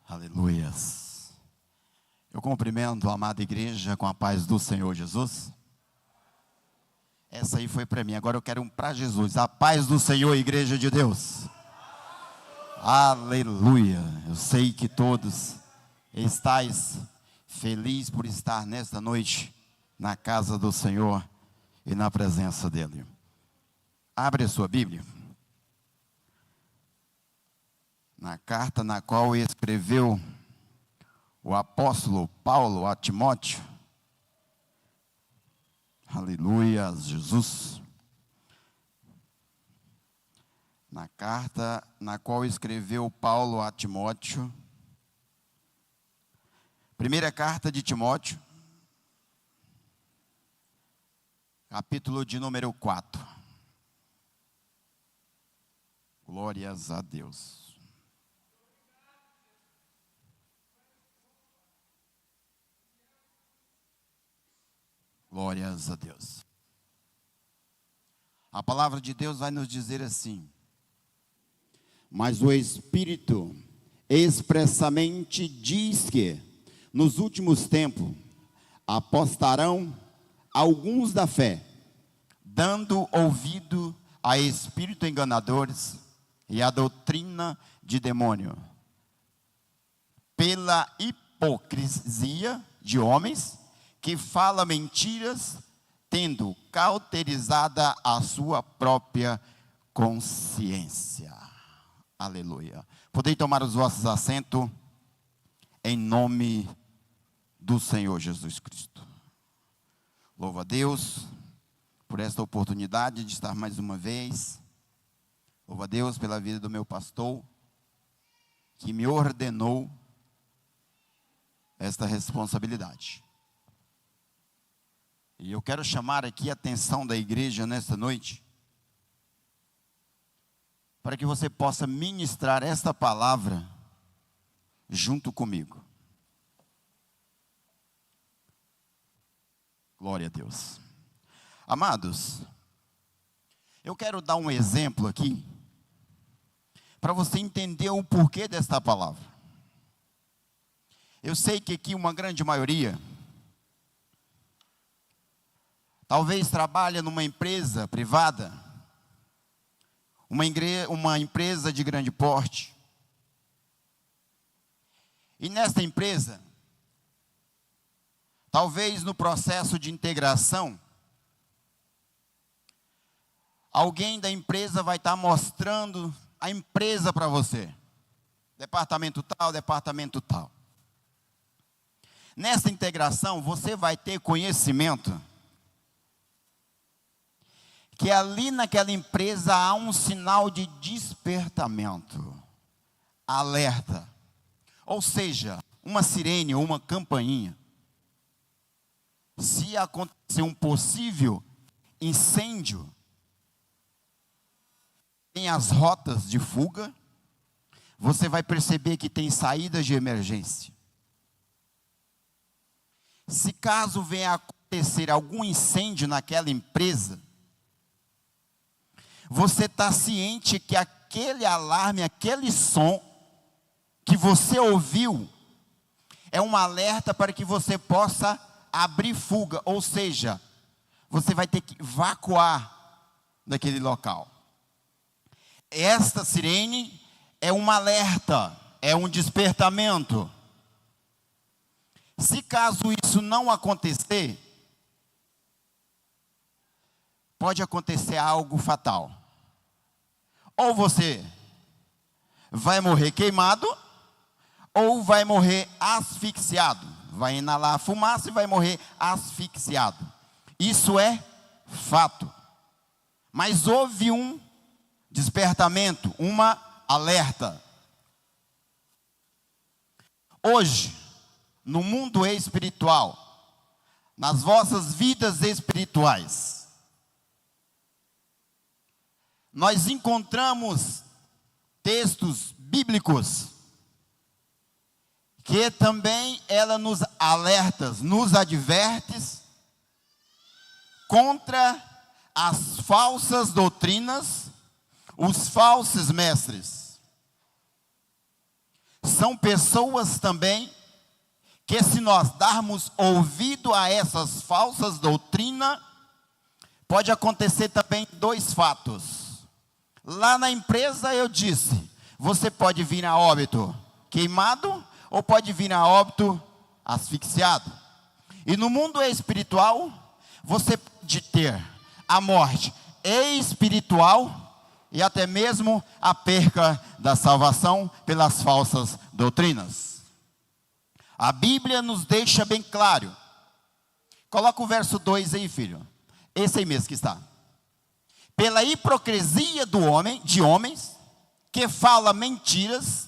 Aleluias. Eu cumprimento a amada igreja com a paz do Senhor Jesus. Essa aí foi para mim, agora eu quero um para Jesus. A paz do Senhor, igreja de Deus. Aleluia. Eu sei que todos estáis felizes por estar nesta noite na casa do Senhor e na presença dEle. Abre a sua Bíblia. Na carta na qual escreveu o apóstolo Paulo a Timóteo. Aleluia, Jesus. Na carta na qual escreveu Paulo a Timóteo. Primeira carta de Timóteo, capítulo de número 4. Glórias a Deus. Glórias a Deus. A palavra de Deus vai nos dizer assim: mas o Espírito expressamente diz que, nos últimos tempos, apostarão alguns da fé, dando ouvido a espíritos enganadores e a doutrina de demônio, pela hipocrisia de homens que fala mentiras, tendo cauterizada a sua própria consciência. Aleluia. Podem tomar os vossos assentos em nome do Senhor Jesus Cristo. Louvo a Deus por esta oportunidade de estar mais uma vez. Louvo a Deus pela vida do meu pastor, que me ordenou esta responsabilidade. E eu quero chamar aqui a atenção da igreja nesta noite, para que você possa ministrar esta palavra junto comigo. Glória a Deus. Amados, eu quero dar um exemplo aqui, para você entender o porquê desta palavra. Eu sei que aqui uma grande maioria talvez trabalha numa empresa privada, uma empresa de grande porte. E nesta empresa, talvez no processo de integração, alguém da empresa vai estar mostrando a empresa para você. Departamento tal, departamento tal. Nessa integração, você vai ter conhecimento que ali naquela empresa há um sinal de despertamento, alerta, ou seja, uma sirene ou uma campainha. Se acontecer um possível incêndio, tem as rotas de fuga, você vai perceber que tem saídas de emergência. Se caso venha a acontecer algum incêndio naquela empresa, você está ciente que aquele alarme, aquele som que você ouviu, é um alerta para que você possa abrir fuga, ou seja, você vai ter que evacuar daquele local. Esta sirene é um alerta, é um despertamento. Se caso isso não acontecer, pode acontecer algo fatal. Ou você vai morrer queimado, ou vai morrer asfixiado. Vai inalar a fumaça e vai morrer asfixiado. Isso é fato. Mas houve um despertamento, uma alerta. Hoje, no mundo espiritual, nas vossas vidas espirituais, nós encontramos textos bíblicos que também ela nos alerta, nos adverte contra as falsas doutrinas, os falsos mestres. são pessoas também que, se nós darmos ouvido a essas falsas doutrinas, pode acontecer também dois fatos. Lá na empresa eu disse, você pode vir a óbito queimado ou pode vir a óbito asfixiado. E no mundo espiritual, você pode ter a morte espiritual e até mesmo a perca da salvação pelas falsas doutrinas. A Bíblia nos deixa bem claro. Coloca o verso 2 aí, filho. Esse aí mesmo que está. Pela hipocrisia de homens, que fala mentiras,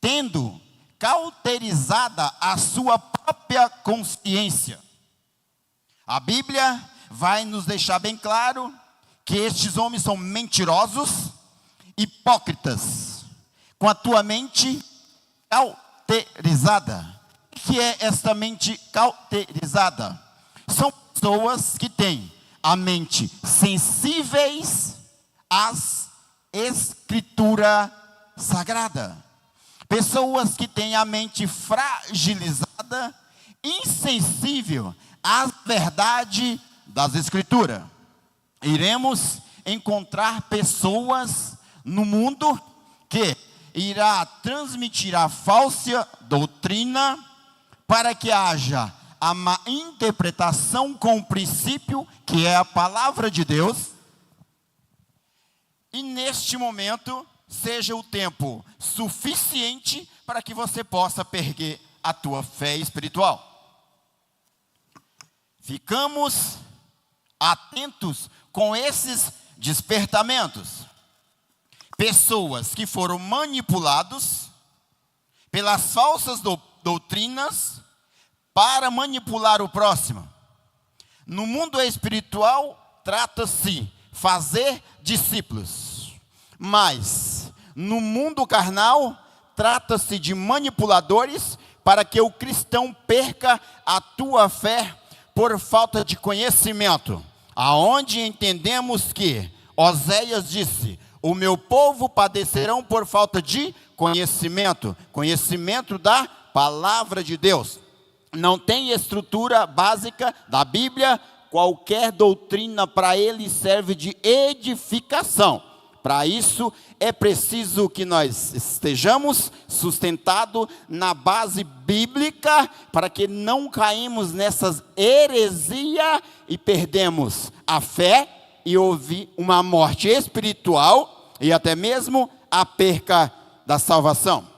tendo cauterizada a sua própria consciência. A Bíblia vai nos deixar bem claro que estes homens são mentirosos, hipócritas, com a tua mente cauterizada. O que é esta mente cauterizada? São pessoas que têm a mente sensíveis às escritura sagrada. Pessoas que têm a mente fragilizada, insensível à verdade das escrituras. Iremos encontrar pessoas no mundo que irá transmitir a falsa doutrina para que haja a má interpretação com o princípio que é a palavra de Deus. E neste momento seja o tempo suficiente para que você possa perder a tua fé espiritual. Ficamos atentos com esses despertamentos. Pessoas que foram manipulados pelas falsas doutrinas para manipular o próximo. No mundo espiritual, trata-se fazer discípulos. Mas, no mundo carnal, trata-se de manipuladores para que o cristão perca a tua fé por falta de conhecimento. Aonde entendemos que Oséias disse, o meu povo padecerão por falta de conhecimento. Conhecimento da palavra de Deus. Não tem estrutura básica da Bíblia, qualquer doutrina para ele serve de edificação. Para isso é preciso que nós estejamos sustentados na base bíblica, para que não caímos nessas heresias e perdemos a fé e houve uma morte espiritual e até mesmo a perca da salvação.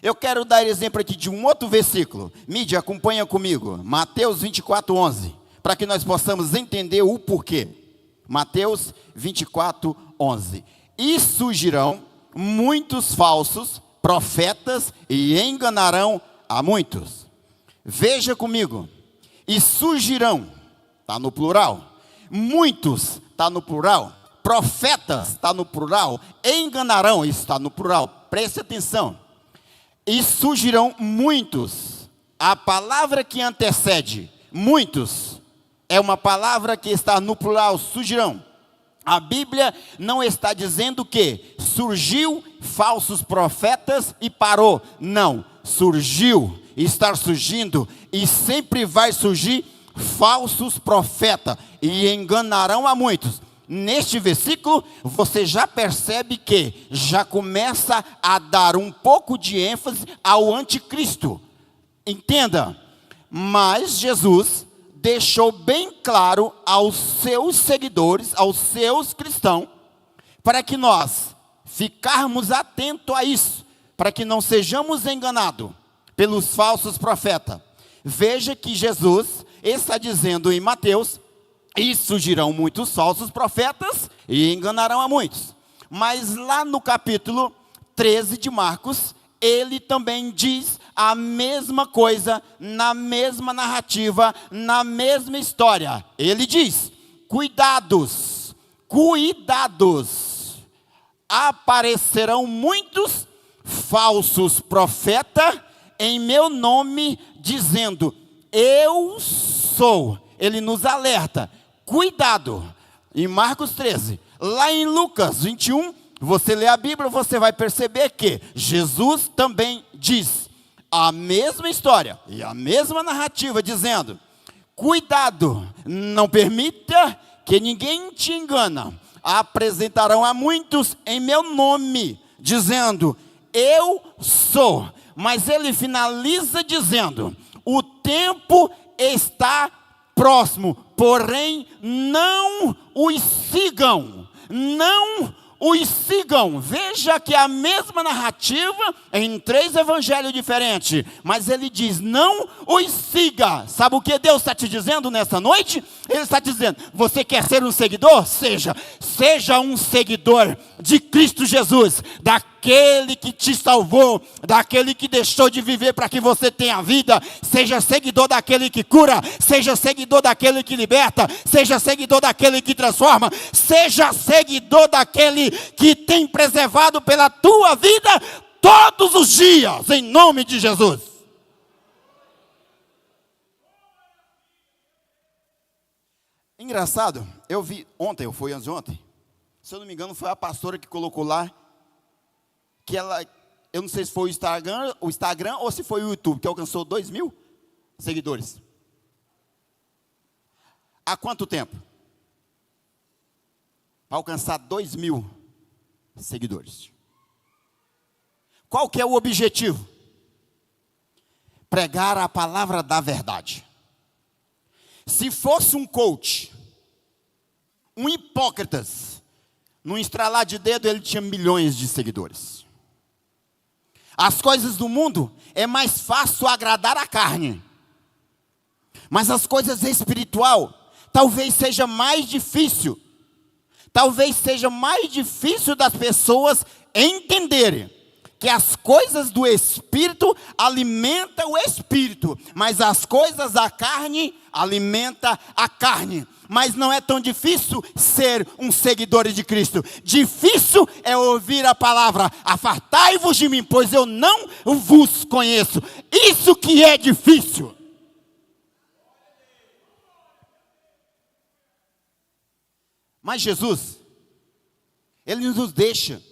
Eu quero dar exemplo aqui de um outro versículo. Mídia, acompanha comigo. Mateus 24:11, para que nós possamos entender o porquê. Mateus 24:11. E surgirão muitos falsos profetas e enganarão a muitos. Veja comigo. E surgirão, está no plural. Muitos, está no plural. Profetas, está no plural. Enganarão, está no plural. Preste atenção. E surgirão muitos. A palavra que antecede muitos é uma palavra que está no plural, surgirão. A Bíblia não está dizendo que surgiu falsos profetas e parou. Não, surgiu, está surgindo e sempre vai surgir falsos profetas e enganarão a muitos. Neste versículo, você já percebe que já começa a dar um pouco de ênfase ao anticristo. Entenda, mas Jesus deixou bem claro aos seus seguidores, aos seus cristãos, para que nós ficarmos atentos a isso, para que não sejamos enganados pelos falsos profetas. Veja que Jesus está dizendo em Mateus, e surgirão muitos falsos profetas e enganarão a muitos. Mas lá no capítulo 13 de Marcos, ele também diz a mesma coisa, na mesma narrativa, na mesma história. Ele diz, cuidados, cuidados, aparecerão muitos falsos profetas em meu nome, dizendo, eu sou. Ele nos alerta, cuidado. Em Marcos 13, lá em Lucas 21, você lê a Bíblia, você vai perceber que Jesus também diz a mesma história e a mesma narrativa, dizendo: cuidado, não permita que ninguém te engana. Apresentarão a muitos em meu nome, dizendo: eu sou. Mas ele finaliza dizendo: o tempo está próximo, porém não os sigam. Não os sigam. Veja que é a mesma narrativa em 3 evangelhos diferentes, mas ele diz: não os siga. Sabe o que Deus está te dizendo nessa noite? Ele está te dizendo: você quer ser um seguidor? Seja um seguidor de Cristo Jesus, daquele que te salvou, daquele que deixou de viver para que você tenha vida. Seja seguidor daquele que cura, seja seguidor daquele que liberta, seja seguidor daquele que transforma, seja seguidor daquele que tem preservado pela tua vida todos os dias, em nome de Jesus. Engraçado, eu vi ontem, ou foi anteontem, se eu não me engano, foi a pastora que colocou lá, que ela, eu não sei se foi o Instagram ou se foi o YouTube, que alcançou 2.000 seguidores. Há quanto tempo? Para alcançar 2.000 seguidores. Qual que é o objetivo? Pregar a palavra da verdade. Se fosse um coach, um hipócritas, no estralar de dedo ele tinha milhões de seguidores. As coisas do mundo é mais fácil agradar a carne, mas as coisas espiritual talvez seja mais difícil. Talvez seja mais difícil das pessoas entenderem que as coisas do Espírito alimentam o Espírito, mas as coisas da carne alimentam a carne. Mas não é tão difícil ser um seguidor de Cristo. Difícil é ouvir a palavra: afastai-vos de mim, pois eu não vos conheço. Isso que é difícil. Mas Jesus, Ele nos deixa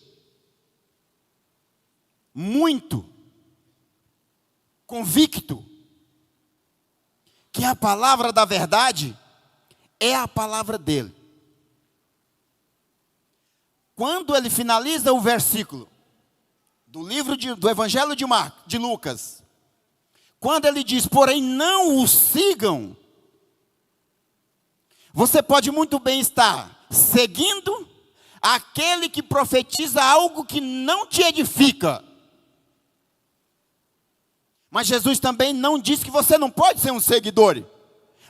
muito convicto que a palavra da verdade é a palavra dele. Quando ele finaliza o versículo do livro do Evangelho de Lucas, quando ele diz: porém não o sigam, você pode muito bem estar seguindo aquele que profetiza algo que não te edifica. Mas Jesus também não diz que você não pode ser um seguidor,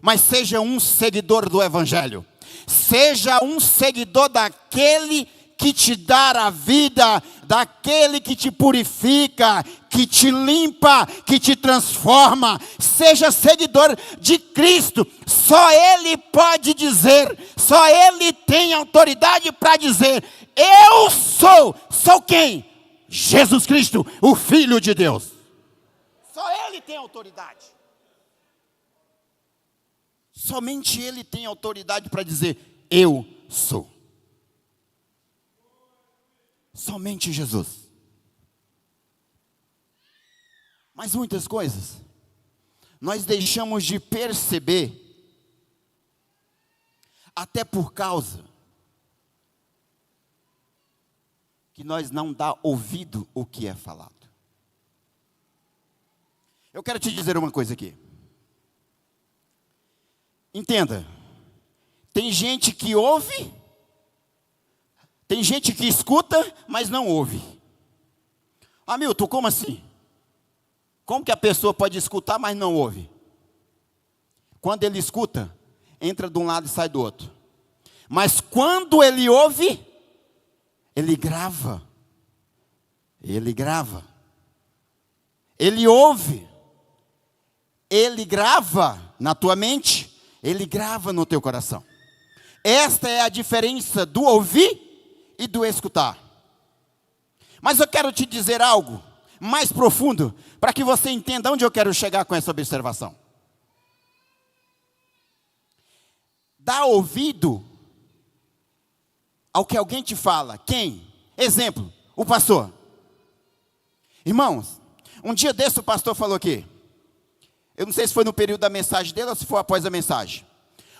mas seja um seguidor do Evangelho. Seja um seguidor daquele que te dá a vida, daquele que te purifica, que te limpa, que te transforma. Seja seguidor de Cristo. Só Ele pode dizer, só Ele tem autoridade para dizer: eu sou. Sou quem? Jesus Cristo, o Filho de Deus. Só Ele tem autoridade. Somente Ele tem autoridade para dizer: eu sou. Somente Jesus. Mas muitas coisas nós deixamos de perceber, até por causa que nós não dá ouvido o que é falado. Eu quero te dizer uma coisa aqui. Entenda, tem gente que ouve, tem gente que escuta, mas não ouve. Hamilton, como assim? Como que a pessoa pode escutar, mas não ouve? Quando ele escuta, entra de um lado e sai do outro. Mas quando ele ouve, ele grava. Ele grava. Ele ouve. Ele grava na tua mente. Ele grava no teu coração. Esta é a diferença do ouvir e do escutar. Mas eu quero te dizer algo mais profundo, para que você entenda onde eu quero chegar com essa observação. Dá ouvido ao que alguém te fala. Quem? Exemplo, o pastor. Irmãos, um dia desse o pastor falou aqui. Eu não sei se foi no período da mensagem dele ou se foi após a mensagem.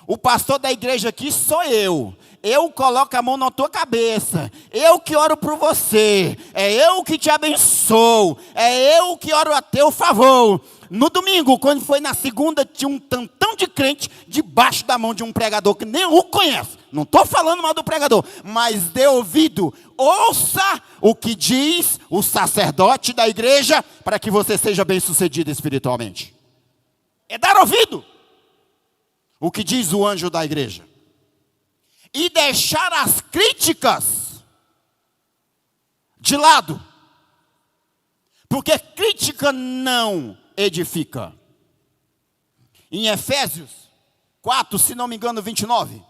O pastor da igreja aqui sou eu. Eu coloco a mão na tua cabeça. Eu que oro por você. É eu que te abençoo. É eu que oro a teu favor. No domingo, quando foi na segunda, tinha um tantão de crente debaixo da mão de um pregador que nem o conhece. Não estou falando mal do pregador, mas dê ouvido. Ouça o que diz o sacerdote da igreja para que você seja bem sucedido espiritualmente. É dar ouvido o que diz o anjo da igreja. E deixar as críticas de lado. Porque crítica não edifica. Em Efésios 4, se não me engano, 29.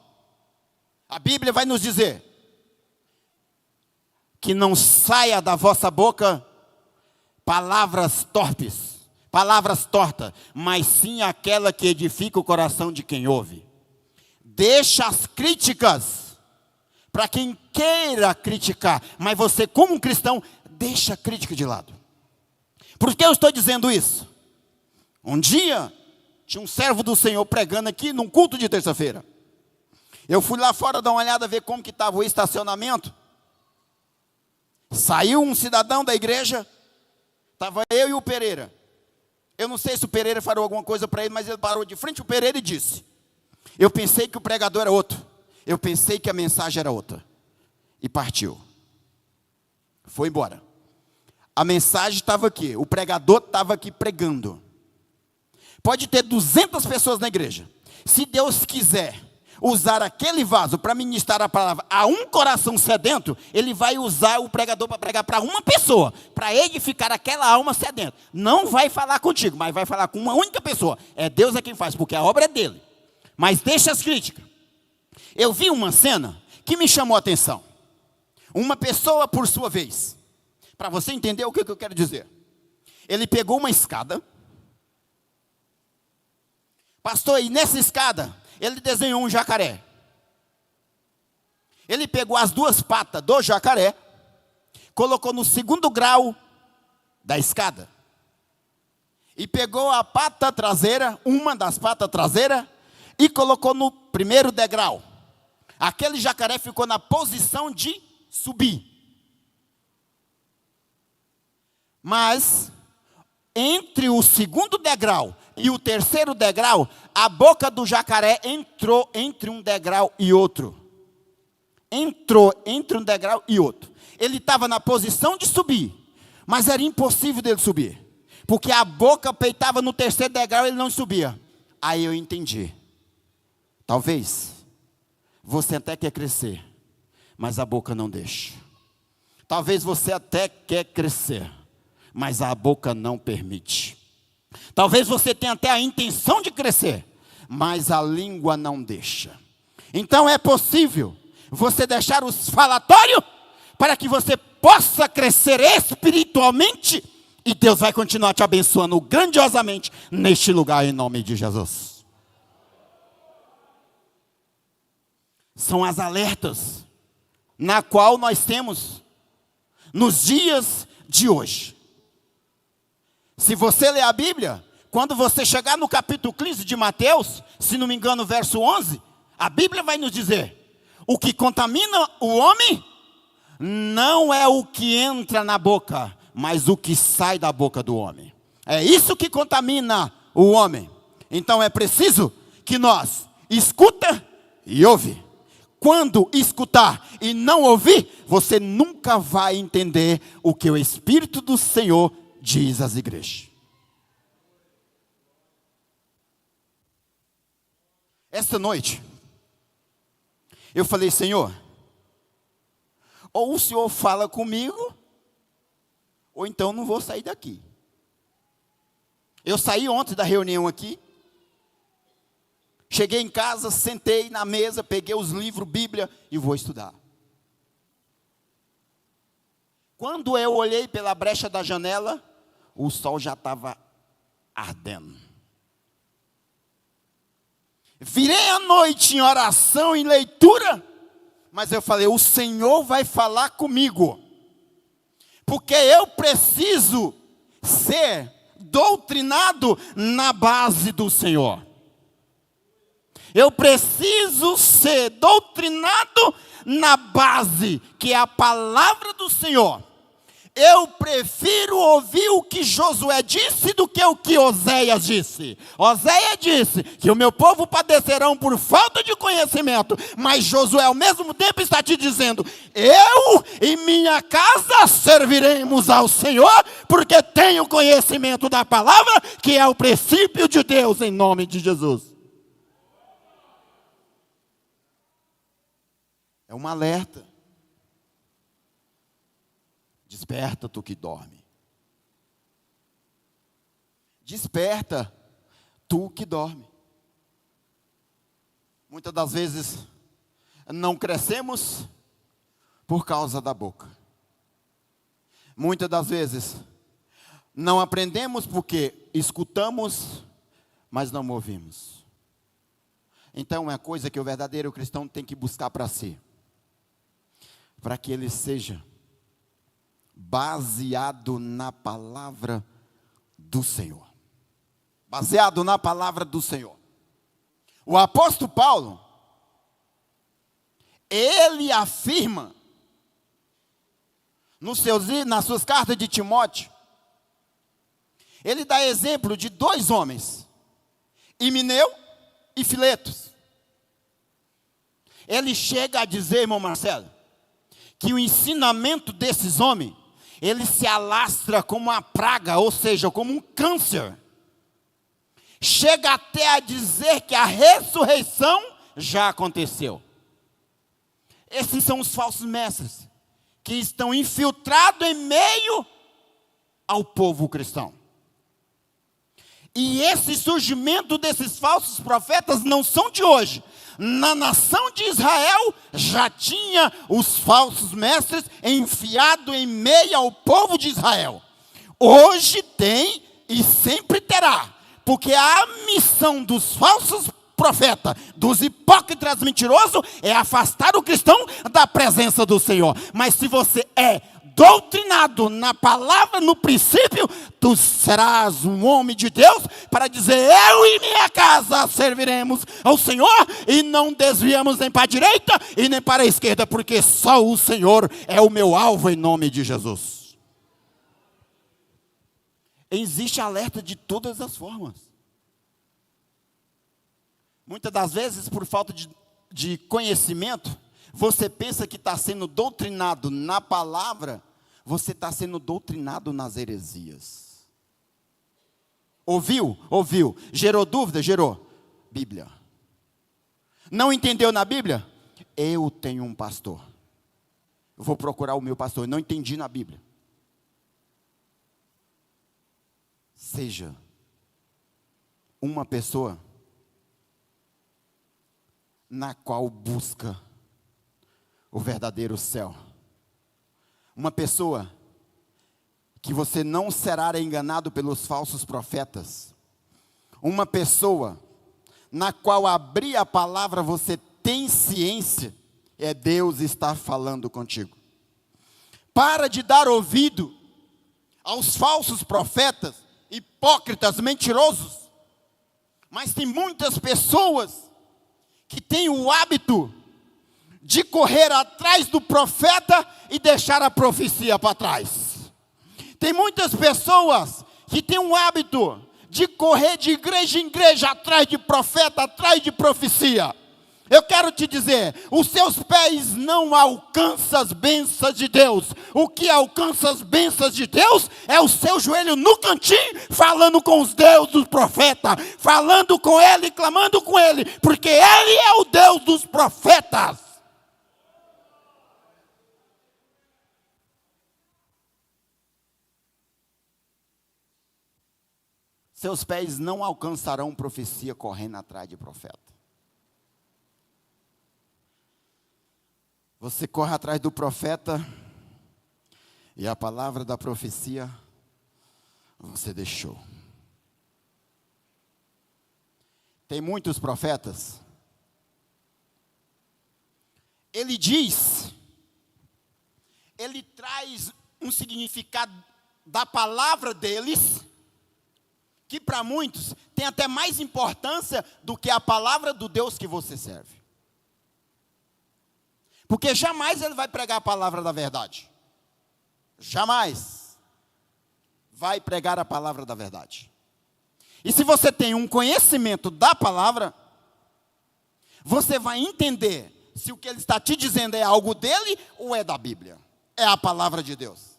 A Bíblia vai nos dizer que não saia da vossa boca palavras torpes, palavras tortas, mas sim aquela que edifica o coração de quem ouve. Deixa as críticas para quem queira criticar, mas você, como um cristão, deixa a crítica de lado. Por que eu estou dizendo isso? Um dia, tinha um servo do Senhor pregando aqui num culto de terça-feira. Eu fui lá fora dar uma olhada, ver como que estava o estacionamento. Saiu um cidadão da igreja, estava eu e o Pereira. Eu não sei se o Pereira falou alguma coisa para ele, mas ele parou de frente ao Pereira e disse: eu pensei que o pregador era outro. Eu pensei que a mensagem era outra. E partiu. Foi embora. A mensagem estava aqui. O pregador estava aqui pregando. Pode ter 200 pessoas na igreja. Se Deus quiser usar aquele vaso para ministrar a palavra a um coração sedento, Ele vai usar o pregador para pregar para uma pessoa, para edificar aquela alma sedenta. Não vai falar contigo, mas vai falar com uma única pessoa. É Deus quem faz, porque a obra é dele. Mas deixa as críticas. Eu vi uma cena que me chamou a atenção. Uma pessoa por sua vez. Para você entender o que eu quero dizer. Ele pegou uma escada. Pastor, e nessa escada, ele desenhou um jacaré. Ele pegou as duas patas do jacaré, colocou no segundo grau da escada. E pegou a pata traseira, uma das patas traseiras, e colocou no primeiro degrau. Aquele jacaré ficou na posição de subir. Mas, entre o segundo degrau e o terceiro degrau, a boca do jacaré entrou entre um degrau e outro. Entrou entre um degrau e outro. Ele estava na posição de subir, mas era impossível dele subir. Porque a boca peitava no terceiro degrau e ele não subia. Aí eu entendi. Talvez você até quer crescer, mas a boca não deixa. Talvez você até quer crescer, mas a boca não permite. Talvez você tenha até a intenção de crescer, mas a língua não deixa. Então é possível você deixar os falatórios para que você possa crescer espiritualmente, e Deus vai continuar te abençoando grandiosamente neste lugar em nome de Jesus. São as alertas na qual nós temos nos dias de hoje. Se você ler a Bíblia, quando você chegar no capítulo 15 de Mateus, se não me engano, verso 11, a Bíblia vai nos dizer: o que contamina o homem não é o que entra na boca, mas o que sai da boca do homem. É isso que contamina o homem. Então é preciso que nós escuta e ouve. Quando escutar e não ouvir, você nunca vai entender o que o Espírito do Senhor diz às igrejas. Esta noite, eu falei: Senhor, ou o Senhor fala comigo, ou então não vou sair daqui. Eu saí ontem da reunião aqui, cheguei em casa, sentei na mesa, peguei os livros, Bíblia, e vou estudar. Quando eu olhei pela brecha da janela, o sol já estava ardendo. Virei a noite em oração, em leitura, mas eu falei: o Senhor vai falar comigo. Porque eu preciso ser doutrinado na base do Senhor. Eu preciso ser doutrinado na base, que é a palavra do Senhor. Eu prefiro ouvir o que Josué disse do que o que Oséias disse. Oséias disse que o meu povo padecerão por falta de conhecimento, mas Josué ao mesmo tempo está te dizendo: eu e minha casa serviremos ao Senhor, porque tenho conhecimento da palavra, que é o princípio de Deus, em nome de Jesus. É um alerta. Desperta, tu que dorme. Desperta, tu que dorme. Muitas das vezes não crescemos por causa da boca. Muitas das vezes não aprendemos porque escutamos, mas não ouvimos. Então é coisa que o verdadeiro cristão tem que buscar para si, para que ele seja baseado na palavra do Senhor. Baseado na palavra do Senhor. O apóstolo Paulo, ele afirma nas suas cartas de Timóteo, ele dá exemplo de dois homens, Himeneu e Filetos. Ele chega a dizer, irmão Marcelo, que o ensinamento desses homens, ele se alastra como uma praga, ou seja, como um câncer. Chega até a dizer que a ressurreição já aconteceu. Esses são os falsos mestres, que estão infiltrados em meio ao povo cristão. E esse surgimento desses falsos profetas não são de hoje. Na nação de Israel já tinha os falsos mestres enfiados em meio ao povo de Israel. Hoje tem e sempre terá, porque a missão dos falsos profetas, dos hipócritas mentirosos, é afastar o cristão da presença do Senhor. Mas se você é doutrinado na palavra, no princípio, tu serás um homem de Deus para dizer: eu e minha casa serviremos ao Senhor e não desviamos nem para a direita e nem para a esquerda, porque só o Senhor é o meu alvo, em nome de Jesus. Existe alerta de todas as formas. Muitas das vezes, por falta de conhecimento, você pensa que está sendo doutrinado na palavra, você está sendo doutrinado nas heresias. Ouviu? Ouviu. Gerou dúvida? Gerou. Bíblia. Não entendeu na Bíblia? Eu tenho um pastor. Eu vou procurar o meu pastor. Não entendi na Bíblia. Seja uma pessoa na qual busca o verdadeiro céu. Uma pessoa que você não será enganado pelos falsos profetas. Uma pessoa na qual abrir a palavra você tem ciência, é Deus estar falando contigo. Para de dar ouvido aos falsos profetas, hipócritas, mentirosos. Mas tem muitas pessoas que têm o hábito de correr atrás do profeta e deixar a profecia para trás. Tem muitas pessoas que têm um hábito de correr de igreja em igreja atrás de profeta, atrás de profecia. Eu quero te dizer, os seus pés não alcançam as bênçãos de Deus. O que alcança as bênçãos de Deus é o seu joelho no cantinho, falando com os deuses dos profetas, falando com ele, clamando com ele, porque ele é o Deus dos profetas. Seus pés não alcançarão profecia correndo atrás de profeta. Você corre atrás do profeta e a palavra da profecia você deixou. Tem muitos profetas. Ele diz, ele traz um significado da palavra deles, que para muitos tem até mais importância do que a palavra do Deus que você serve. Porque jamais ele vai pregar a palavra da verdade. Jamais vai pregar a palavra da verdade. E se você tem um conhecimento da palavra, você vai entender se o que ele está te dizendo é algo dele ou é da Bíblia. É a palavra de Deus.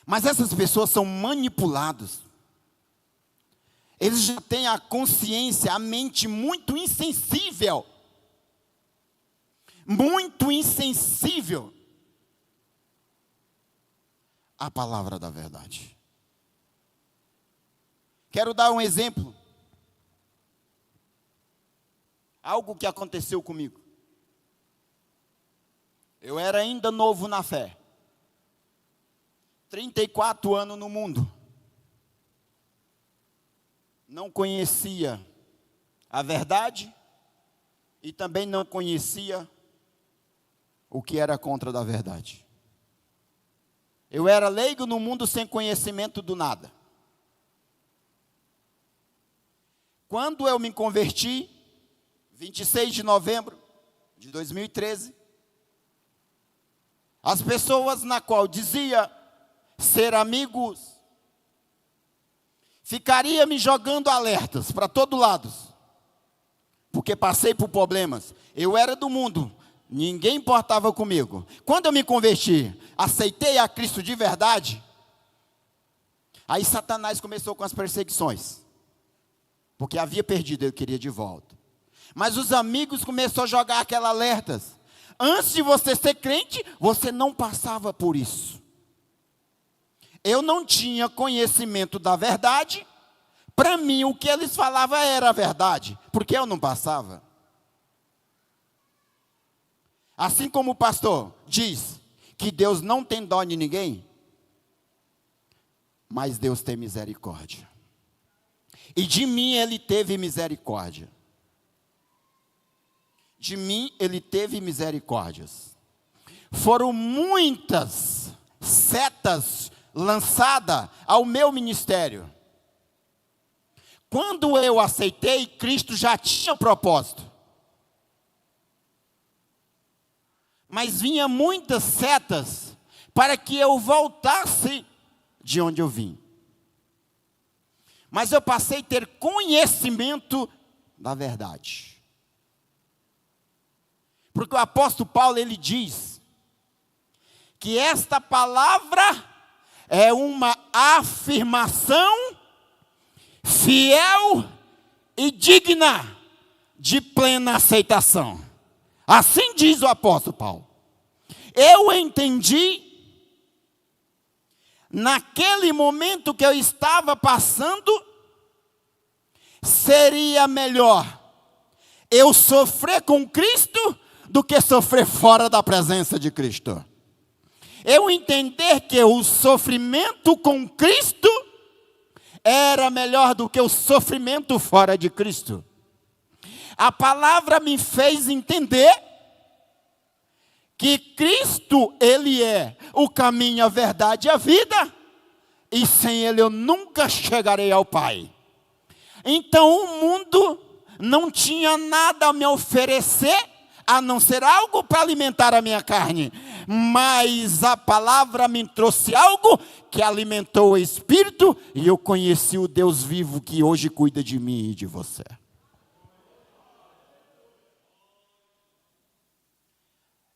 Mas essas pessoas são manipulados. Eles já têm a consciência, a mente muito insensível. Muito insensível à palavra da verdade. Quero dar um exemplo. Algo que aconteceu comigo. Eu era ainda novo na fé. 34 anos no mundo. Não conhecia a verdade e também não conhecia o que era contra da verdade. Eu era leigo no mundo sem conhecimento do nada. Quando eu me converti, 26 de novembro de 2013, as pessoas na qual dizia ser amigos, ficaria me jogando alertas para todo lado, porque passei por problemas. Eu era do mundo, ninguém importava comigo. Quando eu me converti, aceitei a Cristo de verdade, aí Satanás começou com as perseguições, porque havia perdido, eu queria de volta. Mas os amigos começaram a jogar aquelas alertas. Antes de você ser crente, você não passava por isso. Eu não tinha conhecimento da verdade. Para mim, o que eles falavam era a verdade, porque eu não passava. Assim como o pastor diz que Deus não tem dó de ninguém, mas Deus tem misericórdia. E de mim ele teve misericórdia. De mim ele teve misericórdias. Foram muitas setas lançadas ao meu ministério. Quando eu aceitei, Cristo já tinha propósito. Mas vinha muitas setas para que eu voltasse de onde eu vim. Mas eu passei a ter conhecimento da verdade. Porque o apóstolo Paulo, ele diz que esta palavra é uma afirmação fiel e digna de plena aceitação. Assim diz o apóstolo Paulo. Eu entendi, naquele momento que eu estava passando, seria melhor eu sofrer com Cristo do que sofrer fora da presença de Cristo. Eu entender que o sofrimento com Cristo era melhor do que o sofrimento fora de Cristo. A palavra me fez entender que Cristo, Ele é o caminho, a verdade e a vida, e sem Ele eu nunca chegarei ao Pai. Então o mundo não tinha nada a me oferecer, a não ser algo para alimentar a minha carne. Mas a palavra me trouxe algo que alimentou o espírito, e eu conheci o Deus vivo que hoje cuida de mim e de você.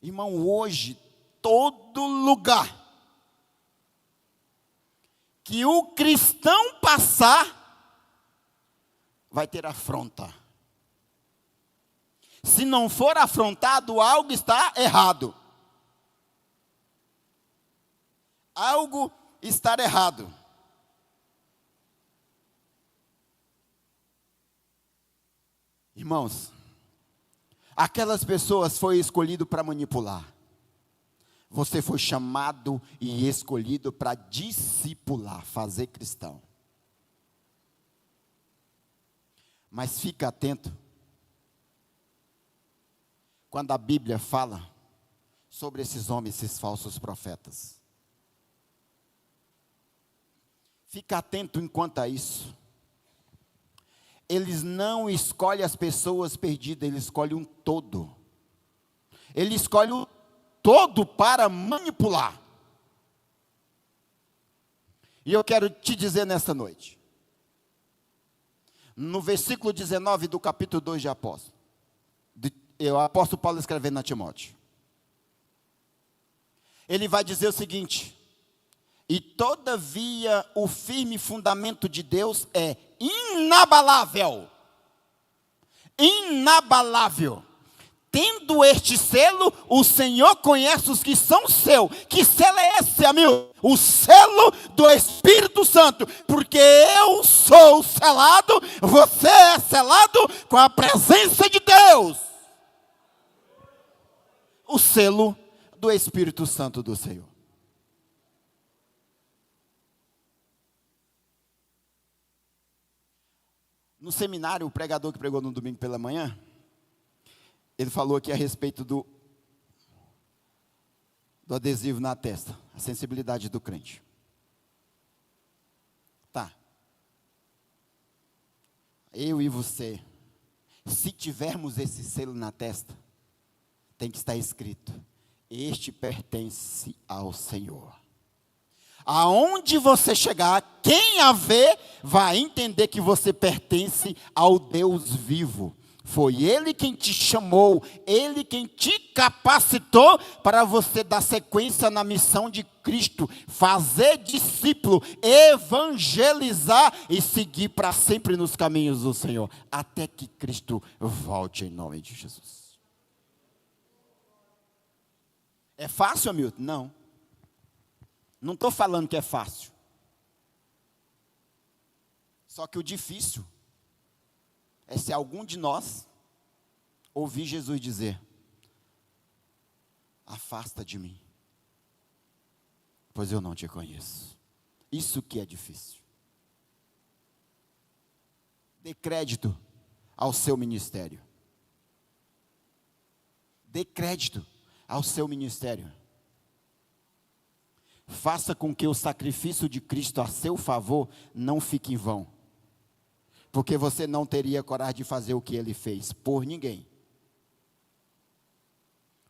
Irmão, hoje, todo lugar que o cristão passar, vai ter afronta. Se não for afrontado, algo está errado. Algo está errado. Irmãos, aquelas pessoas foram escolhidas para manipular. Você foi chamado e escolhido para discipular, fazer cristão. Mas fica atento. Quando a Bíblia fala sobre esses homens, esses falsos profetas. Fica atento enquanto a isso. Eles não escolhem as pessoas perdidas, eles escolhem um todo. Ele escolhe o todo para manipular. E eu quero te dizer nesta noite, no versículo 19 do capítulo 2 de Apóstolo, o apóstolo Paulo escrevendo a Timóteo, ele vai dizer o seguinte: e todavia o firme fundamento de Deus é inabalável, inabalável. Tendo este selo, o Senhor conhece os que são seu. Que selo é esse, amigo? O selo do Espírito Santo. Porque eu sou selado, você é selado com a presença de Deus. O selo do Espírito Santo do Senhor. No seminário, o pregador que pregou no domingo pela manhã, ele falou aqui a respeito do adesivo na testa, a sensibilidade do crente. Tá. Eu e você, se tivermos esse selo na testa, tem que estar escrito: este pertence ao Senhor. Aonde você chegar, quem a vê, vai entender que você pertence ao Deus vivo. Foi Ele quem te chamou, Ele quem te capacitou para você dar sequência na missão de Cristo, fazer discípulo, evangelizar e seguir para sempre nos caminhos do Senhor, até que Cristo volte em nome de Jesus. É fácil, Hamilton? Não. Não estou falando que é fácil. Só que o difícil é se algum de nós ouvir Jesus dizer: afasta de mim, pois eu não te conheço. Isso que é difícil. Dê crédito ao seu ministério. Dê crédito ao seu ministério. Faça com que o sacrifício de Cristo a seu favor não fique em vão. Porque você não teria coragem de fazer o que Ele fez por ninguém.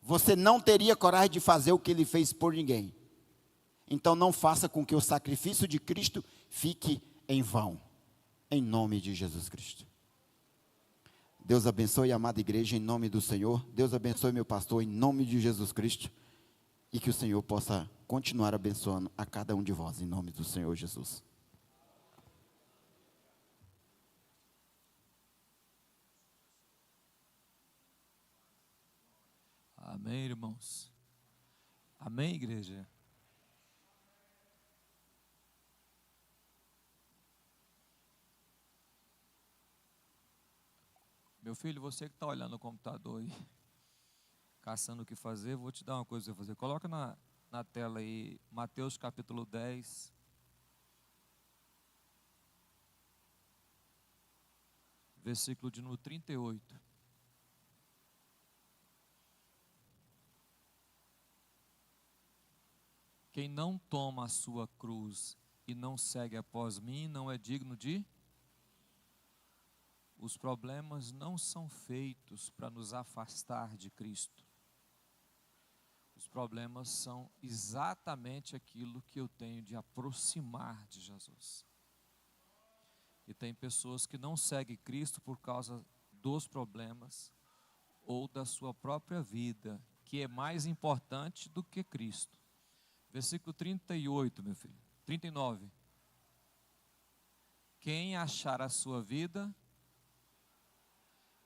Você não teria coragem de fazer o que Ele fez por ninguém. Então não faça com que o sacrifício de Cristo fique em vão. Em nome de Jesus Cristo. Deus abençoe a amada igreja em nome do Senhor. Deus abençoe meu pastor em nome de Jesus Cristo. E que o Senhor possa continuar abençoando a cada um de vós em nome do Senhor Jesus. Amém, irmãos? Amém, igreja? Meu filho, você que está olhando no computador aí, caçando o que fazer, vou te dar uma coisa para fazer. Coloca na tela aí, Mateus capítulo 10. Versículo de número 38. Quem não toma a sua cruz e não segue após mim, não é digno de... Os problemas não são feitos para nos afastar de Cristo. Os problemas são exatamente aquilo que eu tenho de aproximar de Jesus. E tem pessoas que não seguem Cristo por causa dos problemas ou da sua própria vida, que é mais importante do que Cristo. Versículo 38, meu filho. 39. Quem achar a sua vida...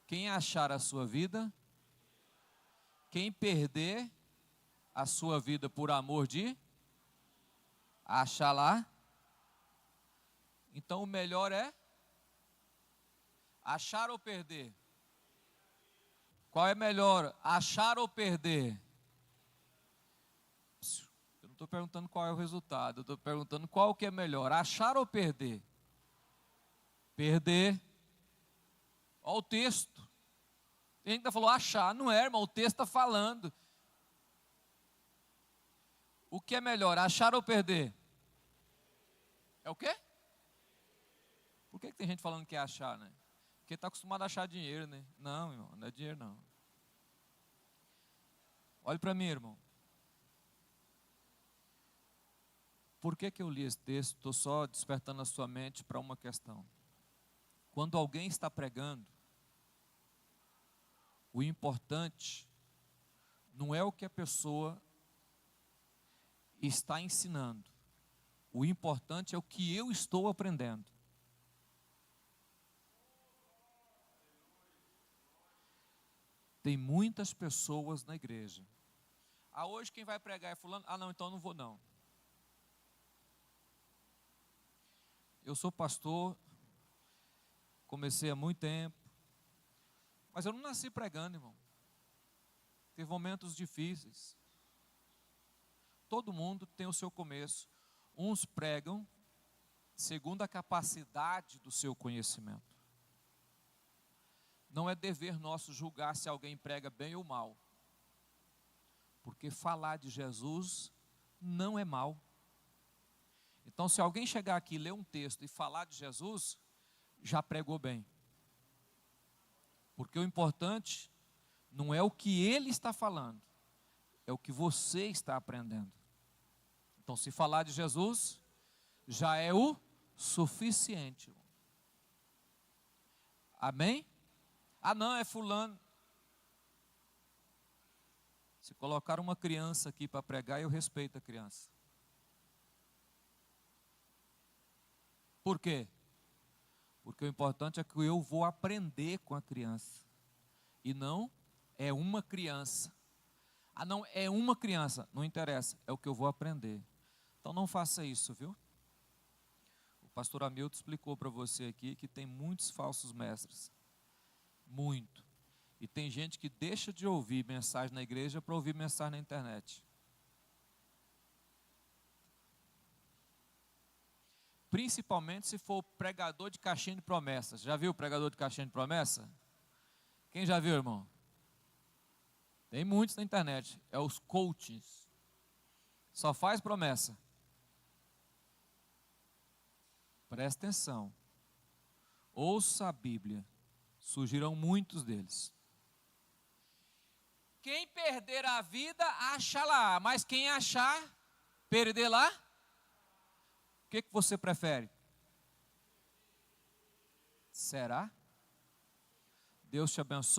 Quem achar a sua vida, quem perder a sua vida por amor de achar lá, então o melhor é achar ou perder. Qual é melhor, achar ou perder? Eu não estou perguntando qual é o resultado, eu estou perguntando qual que é melhor, achar ou perder? Perder. Olha o texto. Tem gente que falou achar, não é, irmão, o texto está falando. O que é melhor, achar ou perder? É o quê? Por que tem gente falando que é achar, né? Porque está acostumado a achar dinheiro, né? Não, irmão, não é dinheiro não. Olhe para mim, irmão. Por que eu li esse texto? Estou só despertando a sua mente para uma questão. Quando alguém está pregando, o importante não é o que a pessoa está ensinando. O importante é o que eu estou aprendendo. Tem muitas pessoas na igreja. Ah, hoje quem vai pregar é fulano? Ah, não, então eu não vou não. Eu sou pastor, comecei há muito tempo, mas eu não nasci pregando, irmão. Teve momentos difíceis. Todo mundo tem o seu começo. Uns pregam segundo a capacidade do seu conhecimento. Não é dever nosso julgar se alguém prega bem ou mal. Porque falar de Jesus não é mal. Então, se alguém chegar aqui, ler um texto e falar de Jesus, já pregou bem. Porque o importante não é o que ele está falando, é o que você está aprendendo. Então, se falar de Jesus, já é o suficiente. Amém? Ah, não, é fulano. Se colocar uma criança aqui para pregar, eu respeito a criança. Por quê? Porque o importante é que eu vou aprender com a criança. E não é uma criança. Ah, não, é uma criança. Não interessa, é o que eu vou aprender. Então não faça isso, viu? O pastor Hamilton explicou para você aqui que tem muitos falsos mestres. Muito. E tem gente que deixa de ouvir mensagem na igreja para ouvir mensagem na internet. Principalmente se for pregador de caixinha de promessas. Já viu o pregador de caixinha de promessa? Quem já viu, irmão? Tem muitos na internet. É os coaches. Só faz promessa. Presta atenção. Ouça a Bíblia. Surgirão muitos deles. Quem perder a vida, acha lá. Mas quem achar, perder lá? O que você prefere? Será? Deus te abençoe.